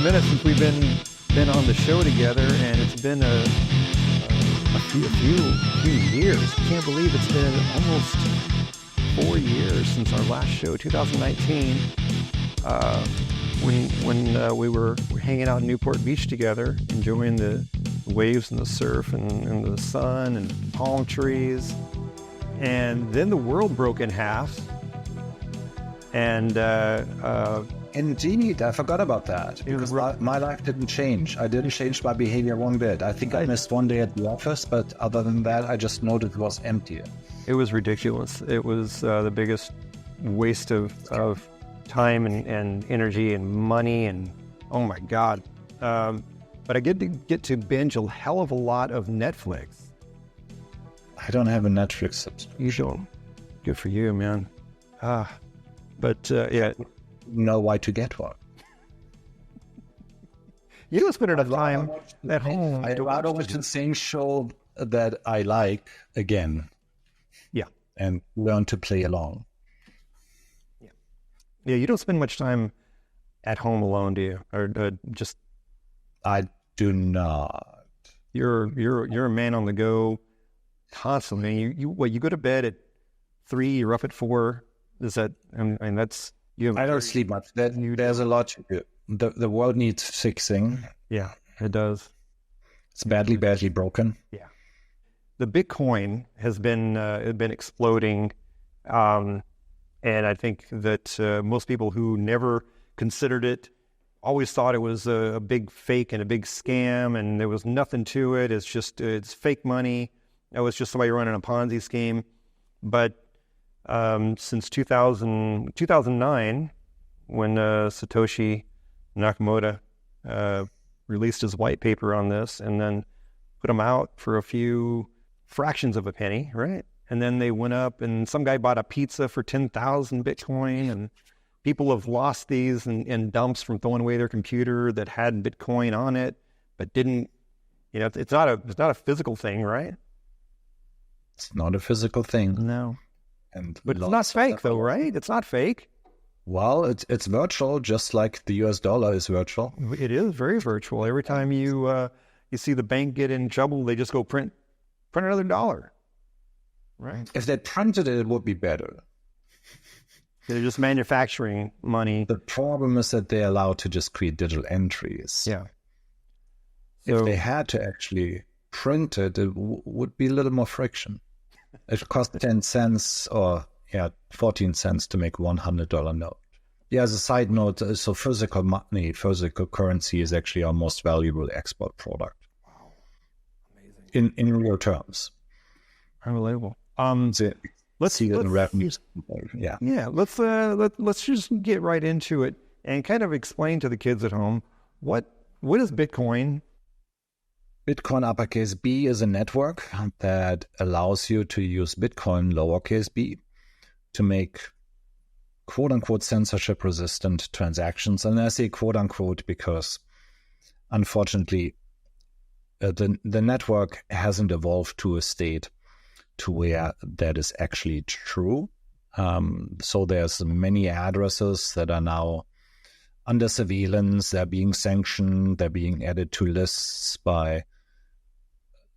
minute since we've been on the show together, and it's been a few years. Can't believe it's been almost 4 years since our last show, 2019, when we were hanging out in Newport Beach together, enjoying the waves and the surf and the sun and palm trees. And then the world broke in half. And indeed, I forgot about that, because my life didn't change. I didn't change my behavior one bit. I think I missed one day at the office, but other than that, I just noticed it was empty. It was ridiculous. It was the biggest waste of time and energy and money, and oh my God. But I get to binge a hell of a lot of Netflix. I don't have a Netflix subscription. You don't? Good for you, man. But yeah. Know why to get one. You don't spend enough time at home. I'd rather watch the same show that I like again. Yeah. And learn to play along. Yeah, you don't spend much time at home alone, do you? Or just... I do not. You're a man on the go constantly. You go to bed at 3, you're up at 4. Is that, I mean, that's... I don't sleep much. There's a lot to do. The world needs fixing. Yeah, it does. It's badly broken. Yeah. The Bitcoin has been exploding, and I think that most people who never considered it always thought it was a big fake and a big scam, and there was nothing to it. It's fake money. It was just somebody running a Ponzi scheme. But since 2009, when Satoshi Nakamoto released his white paper on this, and then put them out for a few fractions of a penny, right? And then they went up, and some guy bought a pizza for 10,000 Bitcoin, and people have lost these in dumps from throwing away their computer that had Bitcoin on it, but didn't. It's not a physical thing, right? It's not a physical thing. No. But it's not fake, though, right? It's not fake. Well, it's virtual, just like the US dollar is virtual. It is very virtual. Every time you see the bank get in trouble, they just go print another dollar, right? If they printed it, it would be better. They're just manufacturing money. The problem is that they're allowed to just create digital entries. Yeah. So, if they had to actually print it, it would be a little more friction. It costs 10 cents or 14 cents to make $100 note. Yeah, as a side note, so physical money, physical currency is actually our most valuable export product. Wow. Amazing. In real terms. Unbelievable. Let's see the revenues. Yeah. Yeah, let's just get right into it and kind of explain to the kids at home what is Bitcoin? Bitcoin uppercase B is a network that allows you to use Bitcoin lowercase b to make quote-unquote censorship-resistant transactions. And I say quote-unquote because, unfortunately, the network hasn't evolved to a state to where that is actually true. So there's many addresses that are now under surveillance. They're being sanctioned. They're being added to lists by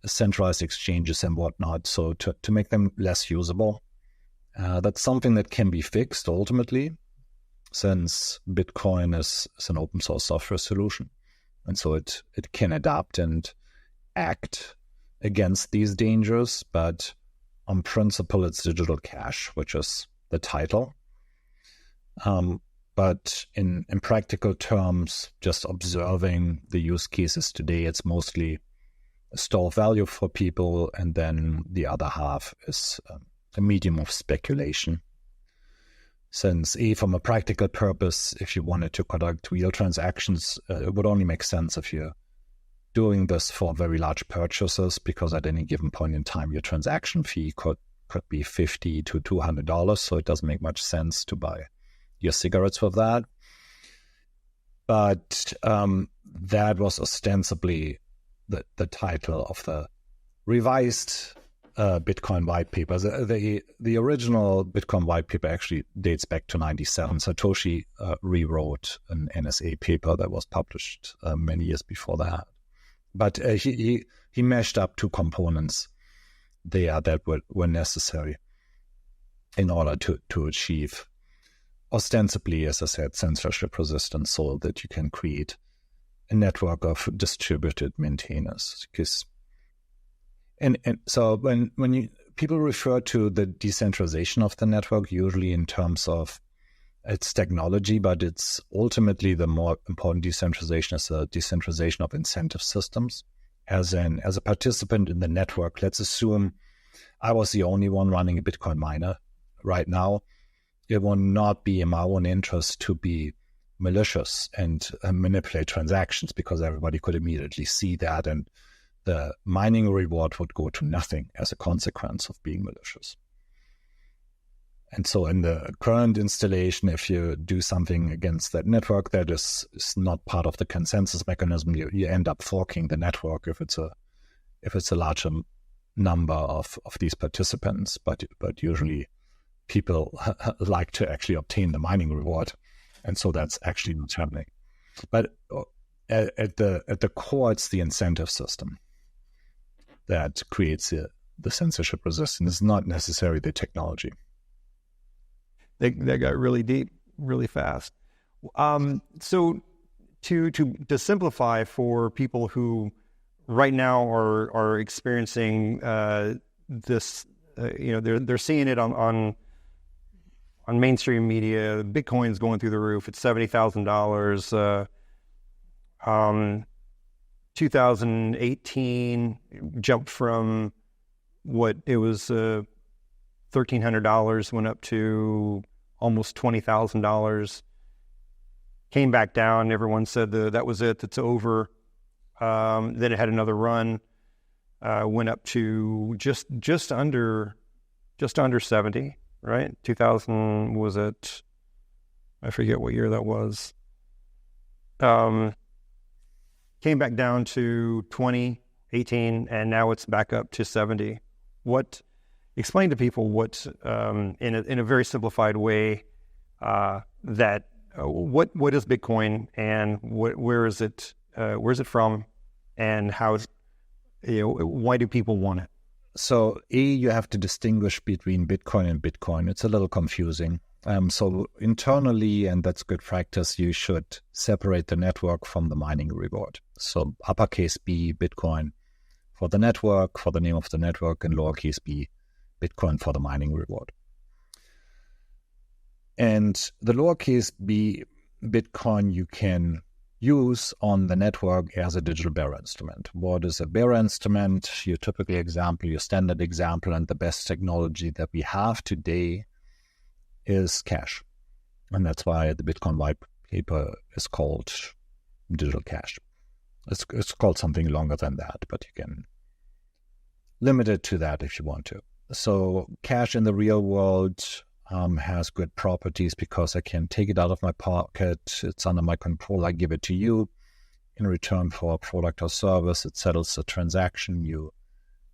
centralized exchanges and whatnot, so to make them less usable. That's something that can be fixed ultimately, since Bitcoin is an open source software solution. And so it can adapt and act against these dangers, but on principle, it's digital cash, which is the title. But in practical terms, just observing the use cases today, it's mostly store value for people, and then the other half is a medium of speculation. Since from a practical purpose, if you wanted to conduct real transactions, it would only make sense if you're doing this for very large purchases, because at any given point in time, your transaction fee could be $50 to $200, so it doesn't make much sense to buy your cigarettes for that. But that was ostensibly the title of the revised Bitcoin white papers. The original Bitcoin white paper actually dates back to 97. Satoshi rewrote an NSA paper that was published many years before that. But he meshed up two components there that were necessary in order to achieve, ostensibly, as I said, censorship resistance, so that you can create a network of distributed maintainers. And so when people refer to the decentralization of the network, usually in terms of its technology, but it's ultimately the more important decentralization is the decentralization of incentive systems. As a participant in the network, let's assume I was the only one running a Bitcoin miner right now. It will not be in my own interest to be malicious and manipulate transactions, because everybody could immediately see that, and the mining reward would go to nothing as a consequence of being malicious. And so in the current installation, if you do something against that network that is not part of the consensus mechanism, you end up forking the network if it's a larger number of these participants. But usually people like to actually obtain the mining reward, and so that's actually not happening. But at the core, it's the incentive system that creates the censorship resistance. It's not necessarily the technology. That got really deep, really fast. So to simplify for people who right now are experiencing this, they're seeing it on mainstream media. Bitcoin's going through the roof. It's $70,000. 2018 jumped from what it was $1,300, went up to almost $20,000. Came back down. Everyone said that was it. It's over. Then it had another run. Went up to just under 70. Right? 2000 was it? I forget what year that was. Came back down to 2018, and now it's back up to 70. Explain to people what, in a very simplified way, what is Bitcoin, and where is it from, and how, why do people want it? So you have to distinguish between Bitcoin and Bitcoin. It's a little confusing. So internally, and that's good practice, you should separate the network from the mining reward. So uppercase B, Bitcoin for the network, for the name of the network, and lowercase b, Bitcoin for the mining reward. And the lowercase b Bitcoin you can use on the network as a digital bearer instrument. What is a bearer instrument? Your typical example, your standard example, and the best technology that we have today is cash. And that's why the Bitcoin white paper is called digital cash. It's called something longer than that, but you can limit it to that if you want to. So cash in the real world has good properties because I can take it out of my pocket. It's under my control. I give it to you in return for a product or service. It settles the transaction. You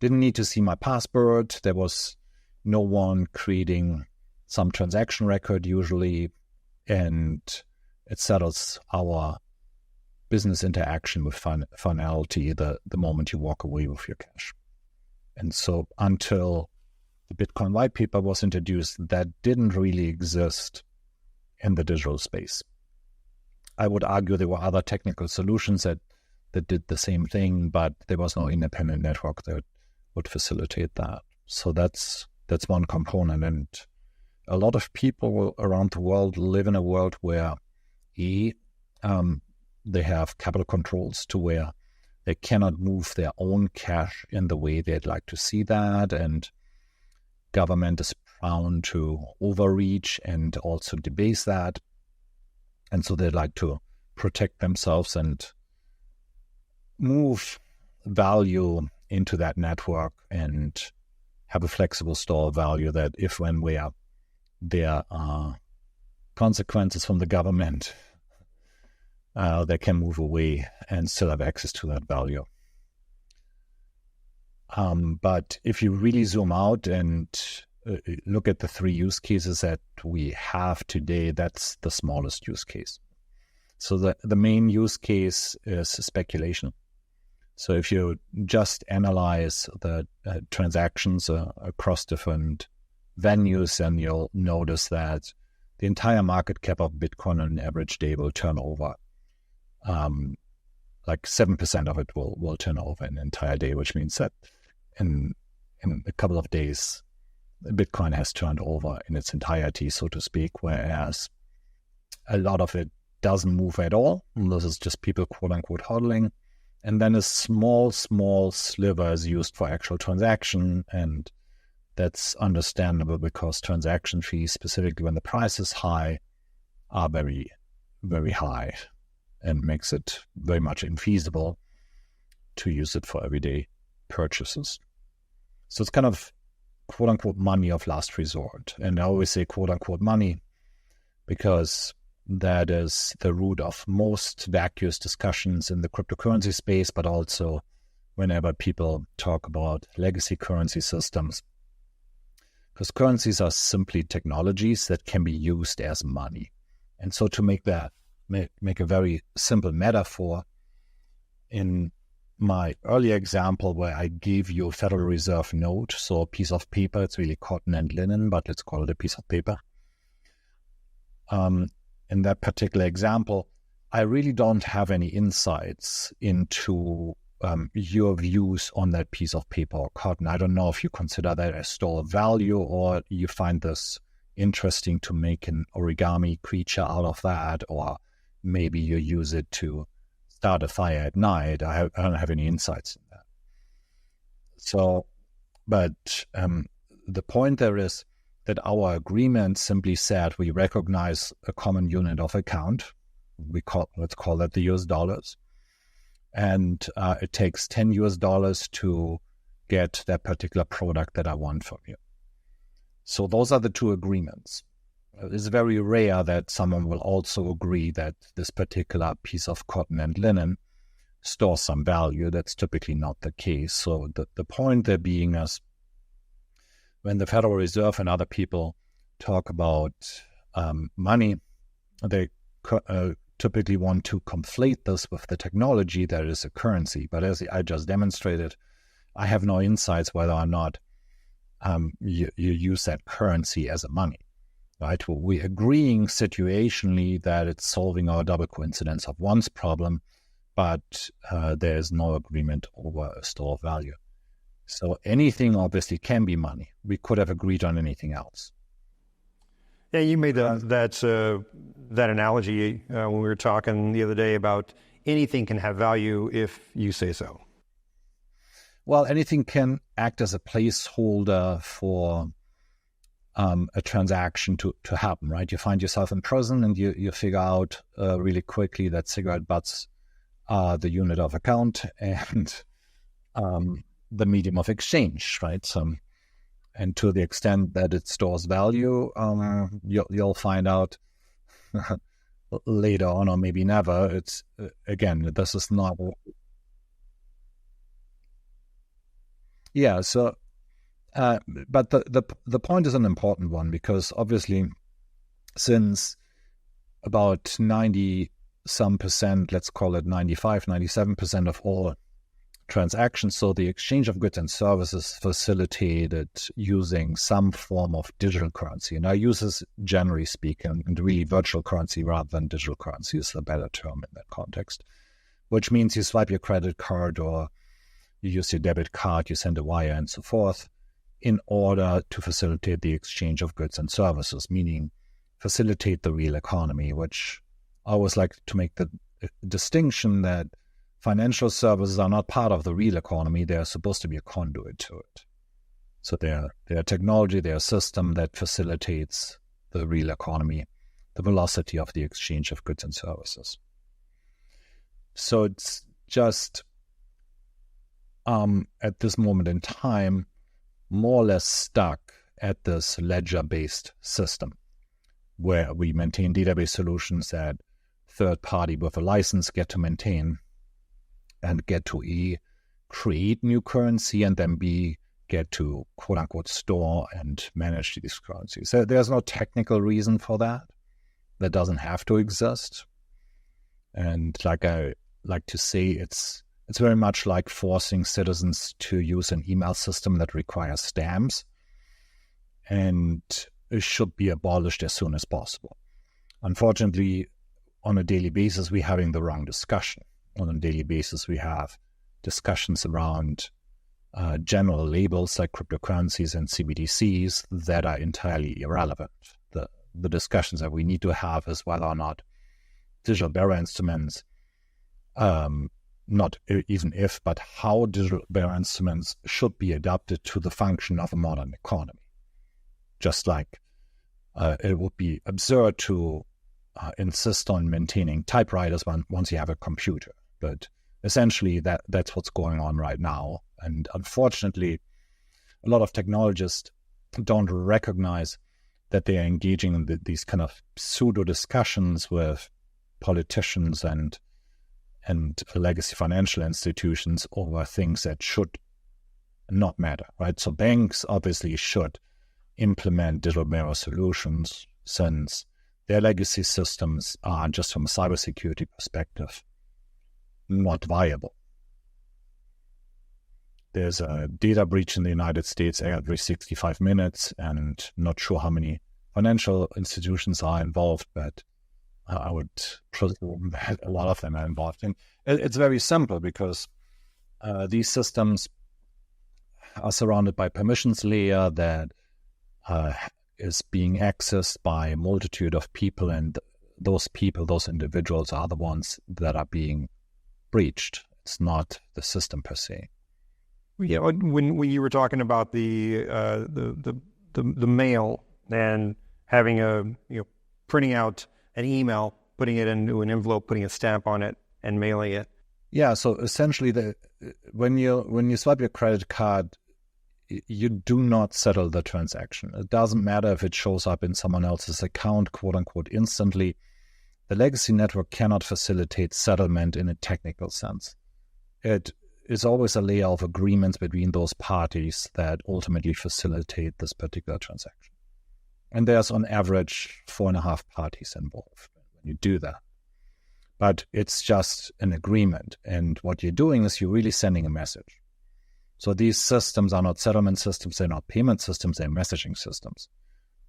didn't need to see my password. There was no one creating some transaction record usually, and it settles our business interaction with finality the moment you walk away with your cash. And so until the Bitcoin white paper was introduced, that didn't really exist in the digital space. I would argue there were other technical solutions that did the same thing, but there was no independent network that would facilitate that. So that's one component. And a lot of people around the world live in a world where they have capital controls to where they cannot move their own cash in the way they'd like to see that, and government is prone to overreach and also debase that. And so they like to protect themselves and move value into that network and have a flexible store of value that if when where there are consequences from the government, they can move away and still have access to that value. But if you really zoom out and look at the three use cases that we have today, that's the smallest use case. So the main use case is speculation. So if you just analyze the transactions across different venues, then you'll notice that the entire market cap of Bitcoin on an average day will turn over. Like 7% of it will turn over in an entire day, which means that in a couple of days, Bitcoin has turned over in its entirety, so to speak, whereas a lot of it doesn't move at all. And this is just people, quote unquote, hodling. And then a small sliver is used for actual transaction. And that's understandable because transaction fees, specifically when the price is high, are very, very high and makes it very much infeasible to use it for everyday purchases. So it's kind of quote unquote money of last resort. And I always say quote unquote money because that is the root of most vacuous discussions in the cryptocurrency space, but also whenever people talk about legacy currency systems. Because currencies are simply technologies that can be used as money. And so to make a very simple metaphor, in my earlier example where I gave you a Federal Reserve note, so a piece of paper, it's really cotton and linen, but let's call it a piece of paper. In that particular example, I really don't have any insights into your views on that piece of paper or cotton. I don't know if you consider that a store of value or you find this interesting to make an origami creature out of that, or maybe you use it to start a fire at night. I don't have any insights in that. So, but the point there is that our agreement simply said we recognize a common unit of account. Let's call that the US dollars. And it takes $10 to get that particular product that I want from you. So those are the two agreements. It's very rare that someone will also agree that this particular piece of cotton and linen stores some value. That's typically not the case. So the point there being is when the Federal Reserve and other people talk about money, they typically want to conflate this with the technology that is a currency. But as I just demonstrated, I have no insights whether or not you use that currency as a money, right? Well, we're agreeing situationally that it's solving our double coincidence of one's problem, but there is no agreement over a store of value. So anything obviously can be money. We could have agreed on anything else. Yeah, you made that analogy when we were talking the other day about anything can have value if you say so. Well, anything can act as a placeholder for a transaction to happen, right? You find yourself in prison and you figure out really quickly that cigarette butts are the unit of account and the medium of exchange, right? And to the extent that it stores value, you'll find out later on, or maybe never. It's again, this is not. Yeah. So, but the point is an important one because obviously, since about 90-some%, let's call it 95-97% of all transactions, so the exchange of goods and services facilitated using some form of digital currency. And I use this generally speaking, and really virtual currency rather than digital currency is the better term in that context, which means you swipe your credit card or you use your debit card, you send a wire and so forth in order to facilitate the exchange of goods and services, meaning facilitate the real economy, which I always like to make the distinction that financial services are not part of the real economy. They are supposed to be a conduit to it. So they're technology, they're a system that facilitates the real economy, the velocity of the exchange of goods and services. So it's just at this moment in time, more or less stuck at this ledger-based system where we maintain database solutions that third party with a license get to maintain and get to create new currency, and then B, get to quote-unquote store and manage these currencies. So there's no technical reason for that. That doesn't have to exist. And like I like to say, it's very much like forcing citizens to use an email system that requires stamps, and it should be abolished as soon as possible. Unfortunately, on a daily basis, we're having the wrong discussion. On a daily basis, we have discussions around general labels like cryptocurrencies and CBDCs that are entirely irrelevant. The discussions that we need to have is whether or not digital bearer instruments, not even if, but how digital bearer instruments should be adapted to the function of a modern economy. Just like it would be absurd to insist on maintaining typewriters once you have a computer. But essentially, that's what's going on right now. And unfortunately, a lot of technologists don't recognize that they are engaging in these kind of pseudo discussions with politicians and legacy financial institutions over things that should not matter, right? So banks obviously should implement digital bearer solutions, since their legacy systems are, just from a cybersecurity perspective, not viable. There's a data breach in the United States every 65 minutes, and not sure how many financial institutions are involved, but I would presume that a lot of them are involved. And it's very simple, because these systems are surrounded by permissions layer that is being accessed by a multitude of people, and those people, those individuals, are the ones that are being breached. It's not the system per se. Yeah, when you were talking about the mail and having printing out an email, putting it into an envelope, putting a stamp on it, and mailing it. Yeah. So essentially, when you swipe your credit card, you do not settle the transaction. It doesn't matter if it shows up in someone else's account, quote unquote, instantly. The legacy network cannot facilitate settlement in a technical sense. It is always a layer of agreements between those parties that ultimately facilitate this particular transaction. And there's on average 4.5 parties involved when you do that. But it's just an agreement. And what you're doing is you're really sending a message. So these systems are not settlement systems, they're not payment systems, they're messaging systems.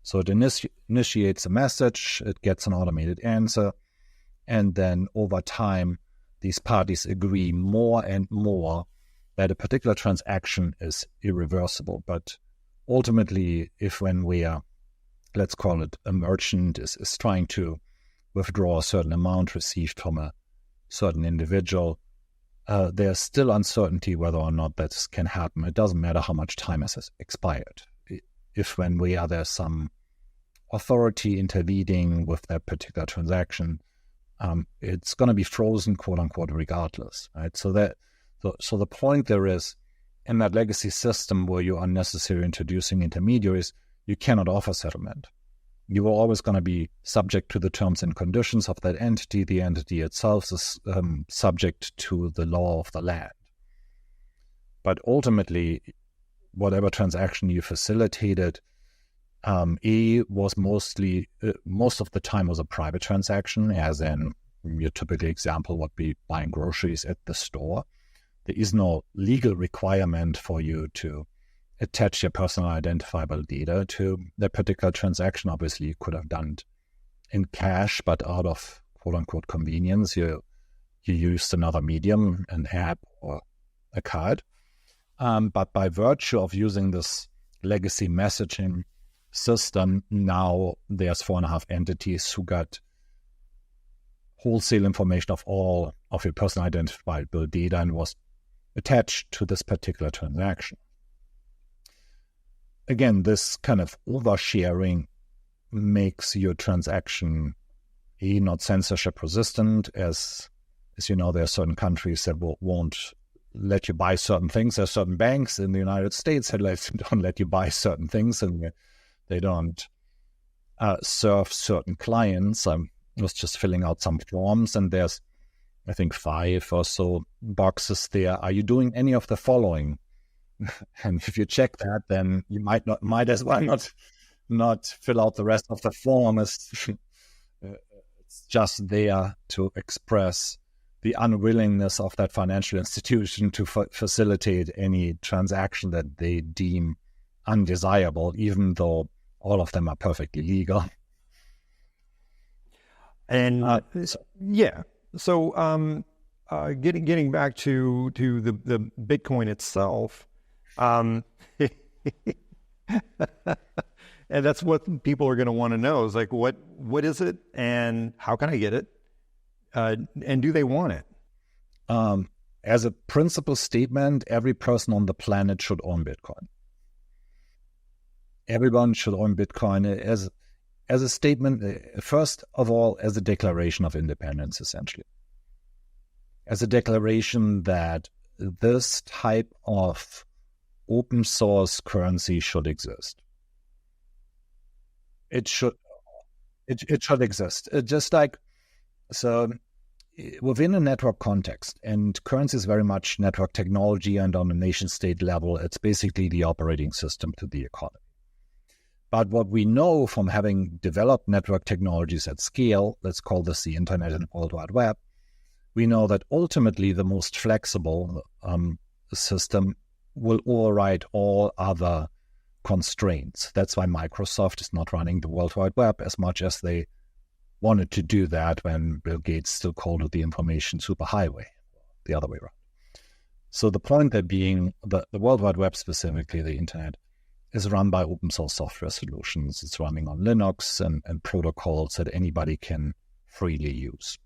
So it initiates a message, it gets an automated answer, and then over time, these parties agree more and more that a particular transaction is irreversible. But ultimately, when we are, let's call it a merchant, is trying to withdraw a certain amount received from a certain individual, there's still uncertainty whether or not that can happen. It doesn't matter how much time has expired. When there's some authority intervening with that particular transaction, it's going to be frozen, quote unquote, regardless, right? So the point there is, in that legacy system where you unnecessarily introducing intermediaries, you cannot offer settlement. You are always going to be subject to the terms and conditions of that entity. The entity itself is subject to the law of the land. But ultimately, whatever transaction you facilitated, was most of the time was a private transaction, as in your typical example would be buying groceries at the store. There is no legal requirement for you to attach your personal identifiable data to that particular transaction. Obviously, you could have done it in cash, but out of quote-unquote convenience, you used another medium, an app or a card. But by virtue of using this legacy messaging system, now there's 4.5 entities who got wholesale information of all of your personal identifiable data and was attached to this particular transaction. Again, this kind of oversharing makes your transaction not censorship resistant, as you know, there are certain countries that won't let you buy certain things. There are certain banks in the United States that don't let you buy certain things, and they don't serve certain clients. I was just filling out some forms, and there's I think 5 or so boxes there. Are you doing any of the following? And if you check that, then you might as well not fill out the rest of the form. It's just there to express the unwillingness of that financial institution to facilitate any transaction that they deem undesirable, even though all of them are perfectly legal. And so getting back to the Bitcoin itself, and that's what people are going to want to know is like, what is it and how can I get it? And do they want it? As a principal statement, every person on the planet should own Bitcoin. Everyone should own Bitcoin as a statement, first of all, as a declaration of independence, essentially. As a declaration that this type of open source currency should exist. It should exist. Just like, so within a network context, and currency is very much network technology, and on a nation state level, it's basically the operating system to the economy. But what we know from having developed network technologies at scale, let's call this the Internet and World Wide Web, we know that ultimately the most flexible system will override all other constraints. That's why Microsoft is not running the World Wide Web as much as they wanted to do that when Bill Gates still called it the information superhighway, the other way around. So the point there being the World Wide Web, specifically the Internet, is run by open source software solutions. It's running on Linux and protocols that anybody can freely use.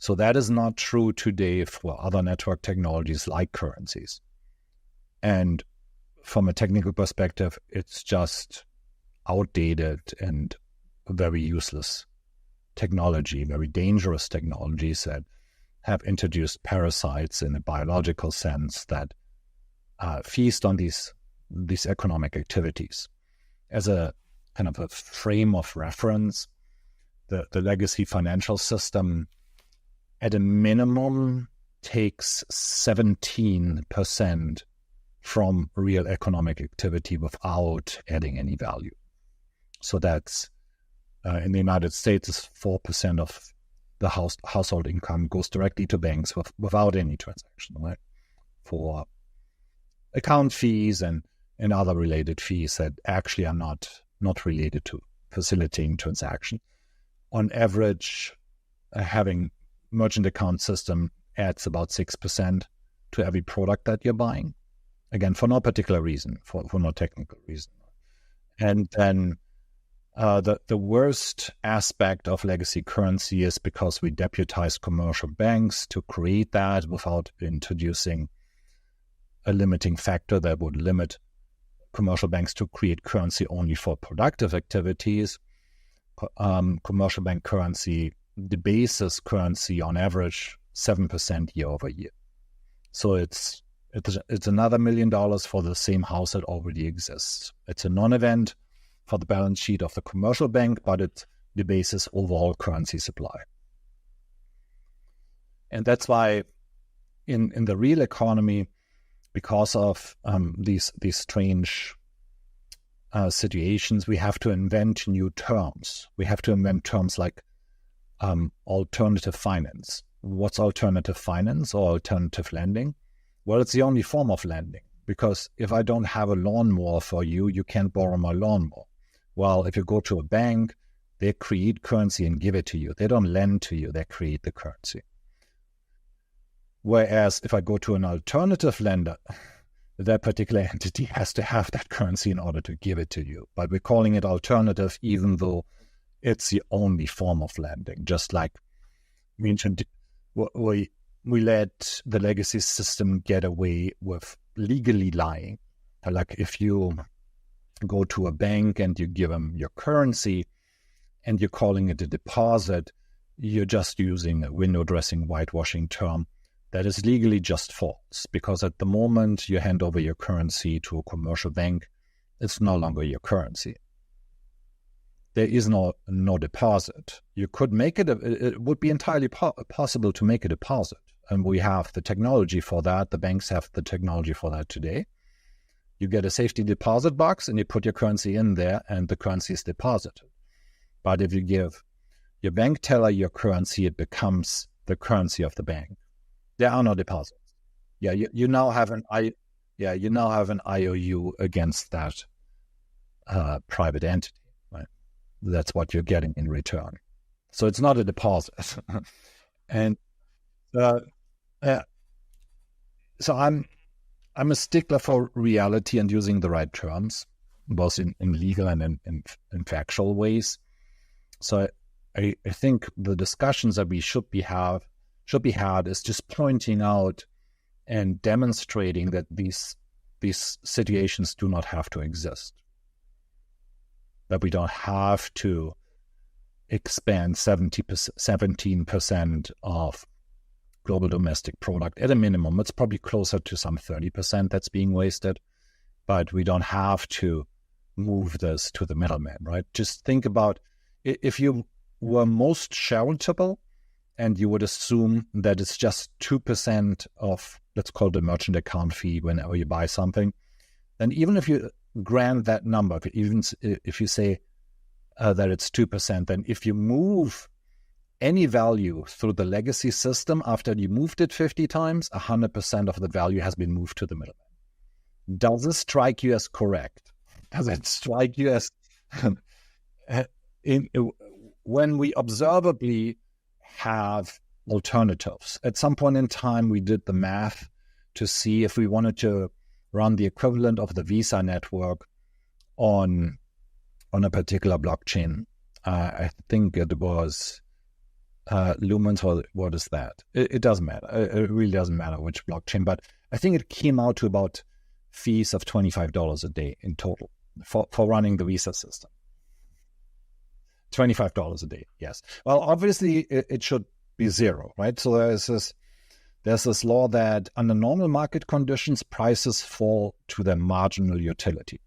So that is not true today for other network technologies like currencies. And from a technical perspective, it's just outdated and very useless technology, very dangerous technologies that have introduced parasites in a biological sense that feast on these economic activities. As a kind of a frame of reference, the legacy financial system at a minimum takes 17% from real economic activity without adding any value. So that's in the United States is 4% of the household income goes directly to banks without any transaction, right? For account fees and other related fees that actually are not related to facilitating transaction. On average, having merchant account system adds about 6% to every product that you're buying. Again, for no particular reason, for no technical reason. And then the worst aspect of legacy currency is because we deputized commercial banks to create that without introducing a limiting factor that would limit commercial banks to create currency only for productive activities. Commercial bank currency debases currency on average 7% year over year. So it's another $1 million for the same house that already exists. It's a non-event for the balance sheet of the commercial bank, but it debases overall currency supply. And that's why in the real economy, because of these strange situations, we have to invent new terms. We have to invent terms like alternative finance. What's alternative finance or alternative lending? Well, it's the only form of lending, because if I don't have a lawnmower for you, you can't borrow my lawnmower. Well, if you go to a bank, they create currency and give it to you. They don't lend to you, they create the currency. Whereas if I go to an alternative lender, that particular entity has to have that currency in order to give it to you. But we're calling it alternative, even though it's the only form of lending. Just like mentioned, we let the legacy system get away with legally lying. Like if you go to a bank and you give them your currency and you're calling it a deposit, you're just using a window dressing, whitewashing term that is legally just false, because at the moment you hand over your currency to a commercial bank, it's no longer your currency. there is no deposit. You could make it, it would be entirely possible to make a deposit. And we have the technology for that. The banks have the technology for that today. You get a safety deposit box and you put your currency in there and the currency is deposited. But if you give your bank teller your currency, it becomes the currency of the bank. There are no deposits. Yeah, you now have an IOU against that private entity. Right? That's what you're getting in return. So it's not a deposit. And so I'm a stickler for reality and using the right terms, both in legal and in factual ways. So I think the discussions that we should be had is just pointing out and demonstrating that these situations do not have to exist. That we don't have to expand 17% of global domestic product at a minimum. It's probably closer to some 30% that's being wasted, but we don't have to move this to the middleman, right? Just think about if you were most charitable and you would assume that it's just 2% of, let's call it a merchant account fee whenever you buy something, then even if you grant that number, even if you say that it's 2%, then if you move any value through the legacy system after you moved it 50 times, 100% of the value has been moved to the middleman. Does this strike you as correct? Does it strike you as when we observably have alternatives? At some point in time, we did the math to see if we wanted to run the equivalent of the Visa network on a particular blockchain. I think it was Lumens, or what is that? It doesn't matter. It really doesn't matter which blockchain, but I think it came out to about fees of $25 a day in total for running the Visa system. $25 a day, yes. Well, obviously it should be zero, right? So there's this law that under normal market conditions, prices fall to their marginal utility.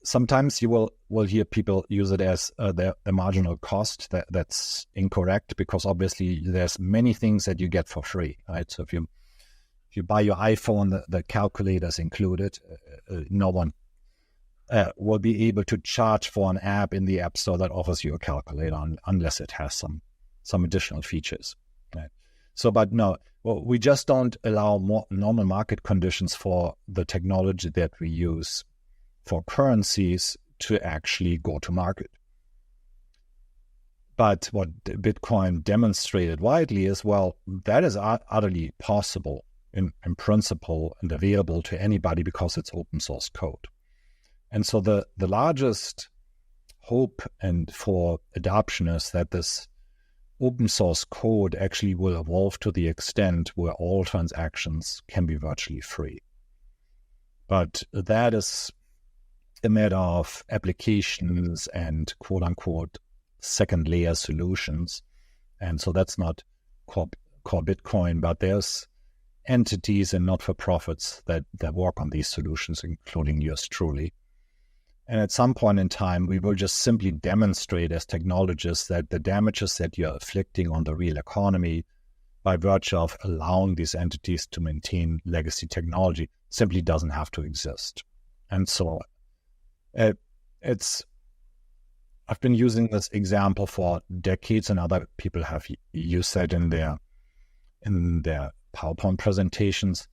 Sometimes you will hear people use it as the marginal cost. That's incorrect, because obviously there's many things that you get for free, right? So if you buy your iPhone, the calculator is included. No one will be able to charge for an app in the App Store that offers you a calculator unless it has some additional features. Right? So, but no, well, we just don't allow more normal market conditions for the technology that we use for currencies to actually go to market. But what Bitcoin demonstrated widely is, well, that is utterly possible in principle and available to anybody because it's open source code. And so the largest hope and for adoption is that this open source code actually will evolve to the extent where all transactions can be virtually free. But that is a matter of applications and quote unquote second layer solutions. And so that's not core Bitcoin, but there's entities and not-for-profits that work on these solutions, including yours truly. And at some point in time, we will just simply demonstrate as technologists that the damages that you're inflicting on the real economy by virtue of allowing these entities to maintain legacy technology simply doesn't have to exist. And so I've been using this example for decades, and other people have used that in their PowerPoint presentations.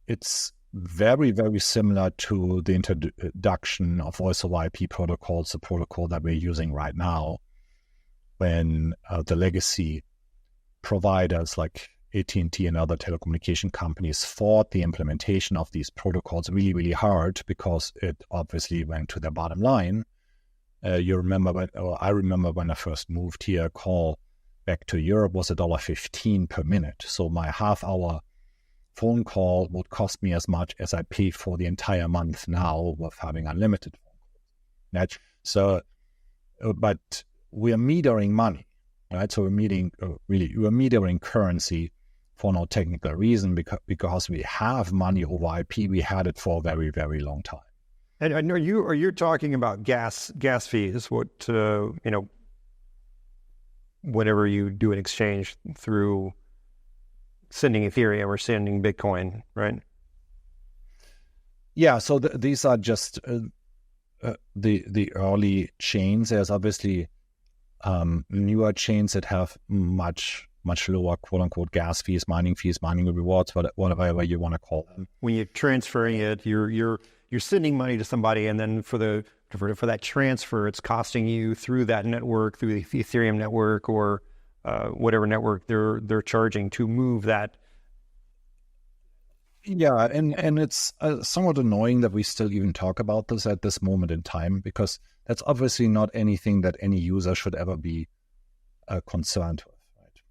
It's very, very similar to the introduction of voice over IP protocols, the protocol that we're using right now, when the legacy providers like AT&T and other telecommunication companies fought the implementation of these protocols really, really hard because it obviously went to their bottom line. I remember when I first moved here, a call back to Europe was $1.15 per minute. So my half-hour phone call would cost me as much as I pay for the entire month now with having unlimited phone calls. So, but we are metering money, right? So we're metering currency for no technical reason because we have money over IP. We had it for a very, very long time. And are you talking about gas fees? What whenever you do an exchange through sending Ethereum or sending Bitcoin, right? Yeah. So these are just the early chains. There's obviously newer chains that have much lower quote unquote gas fees, mining rewards, whatever you want to call them. When you're transferring it, you're sending money to somebody, and then for that transfer, it's costing you through that network, through the Ethereum network or whatever network they're charging to move that. Yeah, and it's somewhat annoying that we still even talk about this at this moment in time, because that's obviously not anything that any user should ever be concerned with. Right?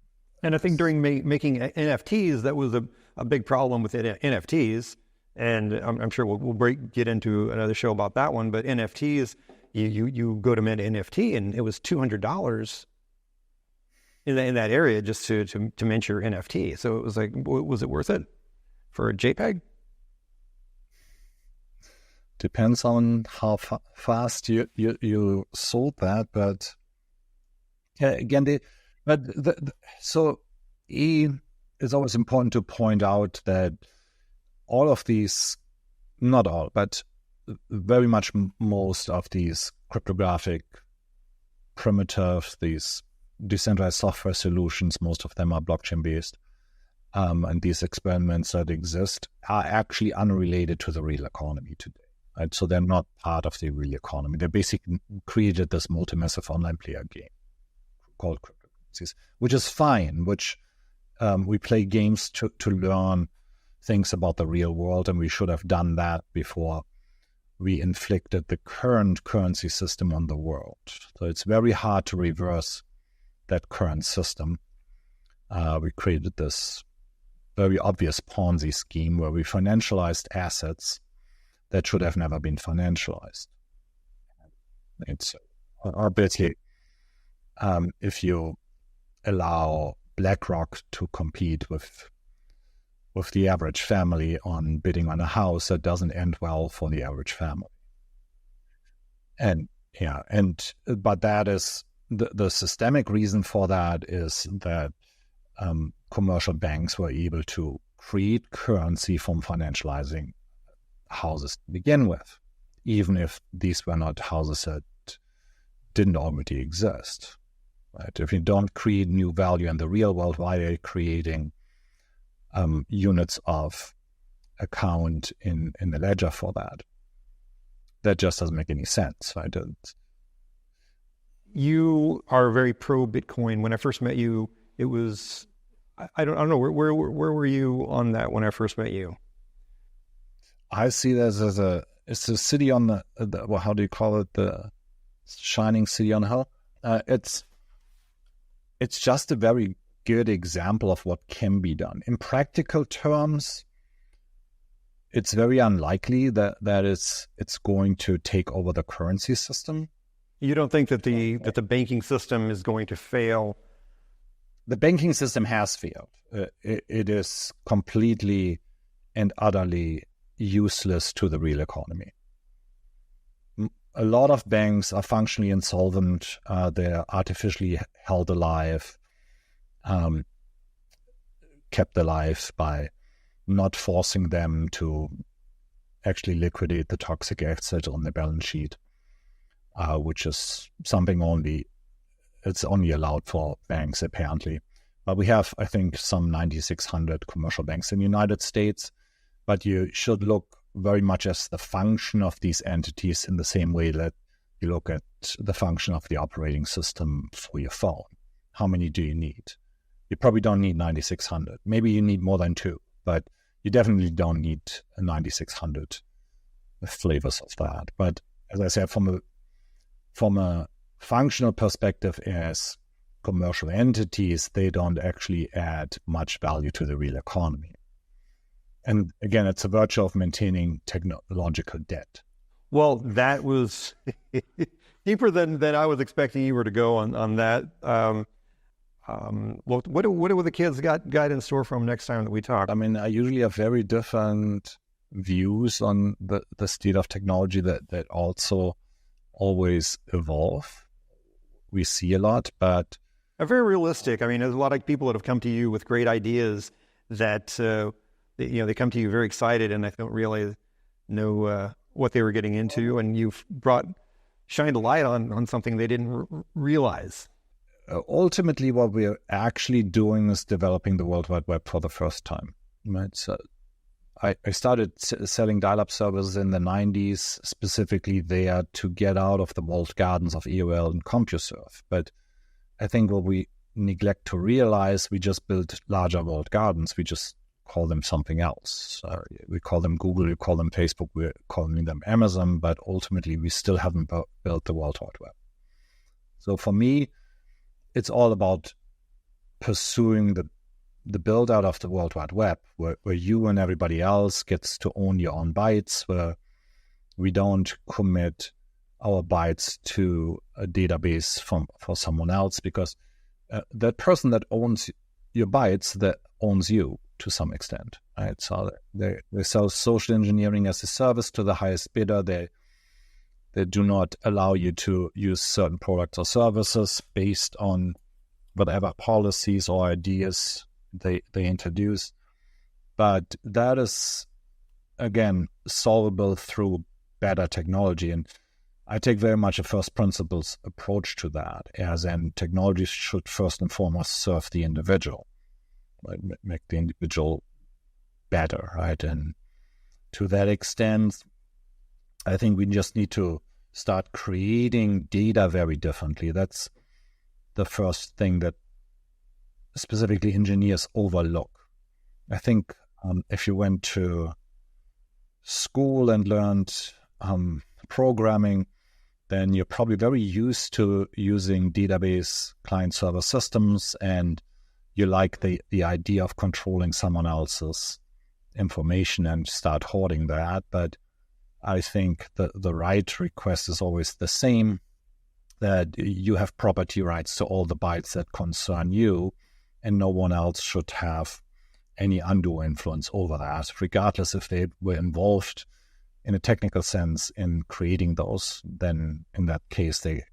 And I think during making NFTs, that was a big problem with NFTs. And I'm sure we'll get into another show about that one. But NFTs, you go to mint NFT, and it was $200 in that area just to mint your NFT. So it was like, was it worth it for a JPEG? Depends on how fast you sold that, but again, so it's always important to point out that all of these, not all, but very much most of these cryptographic primitives, these decentralized software solutions, most of them are blockchain based, and these experiments that exist are actually unrelated to the real economy today. Right? So they're not part of the real economy. They basically created this multi-massive online player game called cryptocurrencies, which is fine, which we play games to learn things about the real world, and we should have done that before we inflicted the current currency system on the world. So it's very hard to reverse that current system. We created this very obvious Ponzi scheme where we financialized assets that should have never been financialized. It's obviously, if you allow BlackRock to compete with the average family on bidding on a house, that doesn't end well for the average family. But that is the systemic reason for that is that commercial banks were able to create currency from financializing houses to begin with, even if these were not houses that didn't already exist. Right? If you don't create new value in the real world, why are you creating units of account in the ledger for that? That just doesn't make any sense. Right? You are very pro Bitcoin. When I first met you, it was I don't know where were you on that when I first met you? I see it as it's a city on the well, how do you call it, the shining city on the hill. It's just a very good example of what can be done. In practical terms, it's very unlikely that it's going to take over the currency system. You don't think that the banking system is going to fail? The banking system has failed. It is completely and utterly useless to the real economy. A lot of banks are functionally insolvent. They're artificially held alive, kept alive by not forcing them to actually liquidate the toxic assets on the balance sheet, which is something it's only allowed for banks apparently. But we have, I think, some 9,600 commercial banks in the United States, but you should look very much as the function of these entities in the same way that you look at the function of the operating system for your phone. How many do you need? You probably don't need 9,600. Maybe you need more than 2, but you definitely don't need 9,600 flavors of that. But as I said, from a functional perspective, as commercial entities, they don't actually add much value to the real economy. And again, it's a virtue of maintaining technological debt. Well, that was deeper than I was expecting you were to go on that. Well, what do the kids got in store for them next time that we talk? I mean, I usually have very different views on the state of technology that also always evolve. We see a lot, but very realistic. I mean, there's a lot of people that have come to you with great ideas that they come to you very excited, and they don't really know what they were getting into, and you've shined a light on something they didn't realize. Ultimately, what we're actually doing is developing the World Wide Web for the first time. Right. So I started selling dial-up servers in the 90s, specifically there to get out of the walled gardens of AOL and CompuServe. But I think what we neglect to realize, we just built larger walled gardens. We just call them something else. We call them Google, we call them Facebook, we're calling them Amazon, but ultimately we still haven't built the World Wide Web. So for me, it's all about pursuing the build out of the World Wide Web, where you and everybody else gets to own your own bytes, where we don't commit our bytes to a database for someone else, because that person that owns your bytes, that owns you to some extent, right? So they sell social engineering as a service to the highest bidder. They do not allow you to use certain products or services based on whatever policies or ideas they introduce. But that is, again, solvable through better technology. And I take very much a first principles approach to that, as in technology should first and foremost serve the individual, right? Make the individual better, right? And to that extent, I think we just need to start creating data very differently. That's the first thing that specifically engineers overlook. I think if you went to school and learned programming, then you're probably very used to using database client-server systems, and you like the idea of controlling someone else's information and start hoarding that. But I think the right request is always the same, that you have property rights to all the bytes that concern you, and no one else should have any undue influence over that, regardless if they were involved in a technical sense in creating those. Then in that case, they,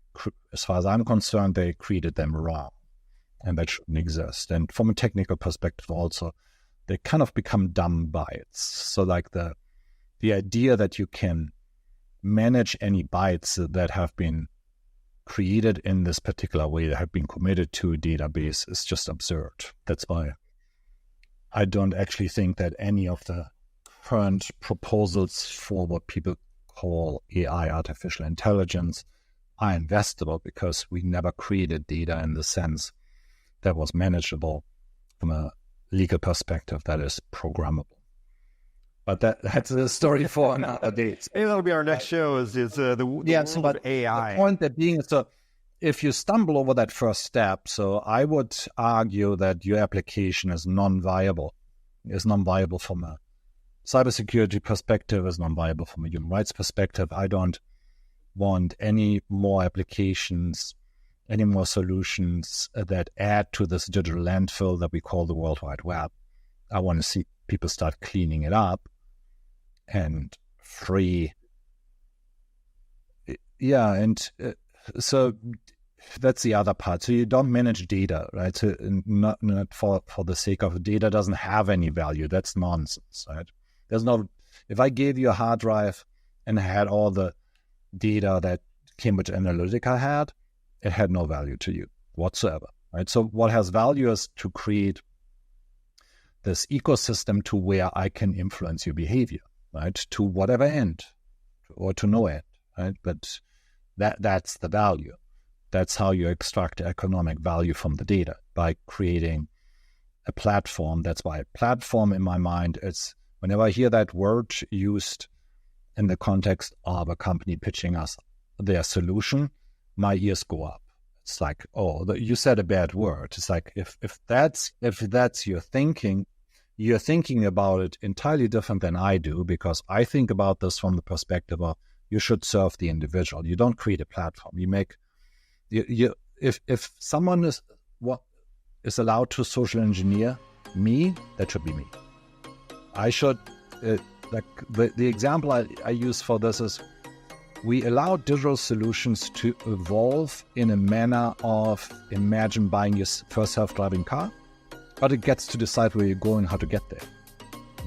as far as I'm concerned, they created them wrong, and that shouldn't exist. And from a technical perspective also, they kind of become dumb bytes. So like the idea that you can manage any bytes that have been created in this particular way, that have been committed to a database, is just absurd. That's why I don't actually think that any of the current proposals for what people call AI, artificial intelligence, are investable, because we never created data in the sense that was manageable from a legal perspective, that is programmable. But that's a story for another day. Maybe that'll be our next show. Is the world of AI? The point that being, so if you stumble over that first step, so I would argue that your application is non-viable. Is non-viable from a cybersecurity perspective, is non-viable from a human rights perspective. I don't want any more applications, any more solutions that add to this digital landfill that we call the World Wide Web. I want to see people start cleaning it up and free. Yeah, and so that's the other part. So you don't manage data, right? So not for the sake of data doesn't have any value. That's nonsense, right? There's no. If I gave you a hard drive and had all the data that Cambridge Analytica had, it had no value to you whatsoever, right? So what has value is to create this ecosystem to where I can influence your behavior, right? To whatever end, or to no end, right? But that's the value. That's how you extract economic value from the data, by creating a platform. That's why platform in my mind, it's whenever I hear that word used in the context of a company pitching us their solution, my ears go up. It's like, oh, you said a bad word. It's like, if that's your thinking, you're thinking about it entirely different than I do, because I think about this from the perspective of you should serve the individual. You don't create a platform. You make if someone is allowed to social engineer me, that should be me. I should Like the example I use for this is we allow digital solutions to evolve in a manner of imagine buying your first self-driving car, but it gets to decide where you're going, how to get there.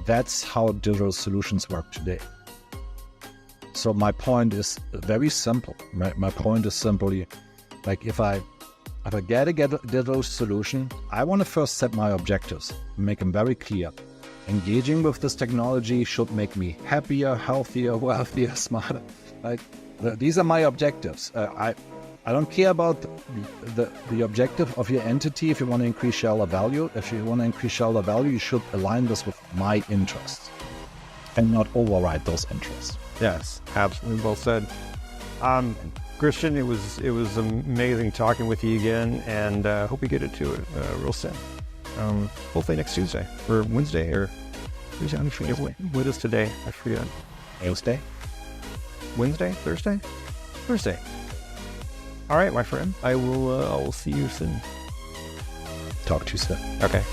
That's how digital solutions work today. So my point is very simple. My point is simply, like if I get a digital solution, I want to first set my objectives, make them very clear. Engaging with this technology should make me happier, healthier, wealthier, smarter. Like these are my objectives. I don't care about the objective of your entity. If you want to increase shareholder value, you should align this with my interests and not override those interests. Yes, absolutely. Well said. Christian, it was amazing talking with you again, and hope we get into it real soon. Hopefully next Tuesday or Wednesday or Tuesday. I forget what is today. I forget. Tuesday? Wednesday? Thursday? Thursday. All right, my friend. I will see you soon. Talk to you soon. Okay.